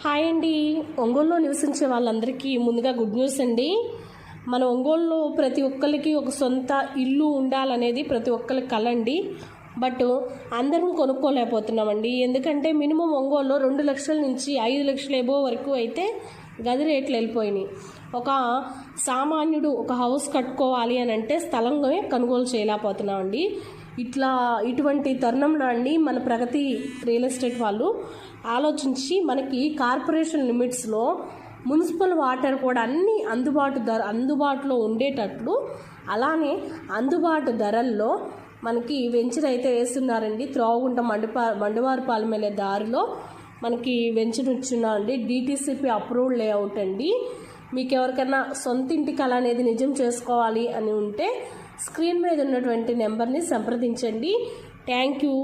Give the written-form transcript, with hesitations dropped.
Hi అండి. ఒంగోలులో నివసించే వాళ్ళందరికీ ముందుగా గుడ్ న్యూస్ అండి. మన ఒంగోలులో ప్రతి ఒక్కరికి ఒక సొంత ఇల్లు ఉండాలనేది ప్రతి ఒక్కరికి కల అండి. బట్ అందరం కొనుక్కోలేకపోతున్నామండి. ఎందుకంటే మినిమం ఒంగోలులో 2 లక్షల నుంచి 5 లక్షల ఎబో వరకు అయితే గది రేట్లు వెళ్ళిపోయినాయి. ఒక సామాన్యుడు ఒక హౌస్ కట్టుకోవాలి అని అంటే స్థలంగా కొనుగోలు చేయలేకపోతున్నామండి. ఇటువంటి తరుణంలో అండి మన ప్రగతి రియల్ ఎస్టేట్ వాళ్ళు ఆలోచించి మనకి కార్పొరేషన్ లిమిట్స్లో మున్సిపల్ వాటర్ కూడా అన్నీ అందుబాటులో ఉండేటట్లు, అలానే అందుబాటు ధరల్లో మనకి వెంచర్ అయితే వేస్తున్నారండి. త్రోవగుంట మండవారిపాలెం వెళ్ళే దారిలో మనకి వెంచర్ ఇచ్చున్నారండి. DTCP అప్రూవ్డ్ లేఅవుట్ అండి. మీకు ఎవరికైనా సొంత ఇంటి కళ అనేది నిజం చేసుకోవాలి అని ఉంటే స్క్రీన్ మీద ఉన్నటువంటి నెంబర్ని సంప్రదించండి. Thank you.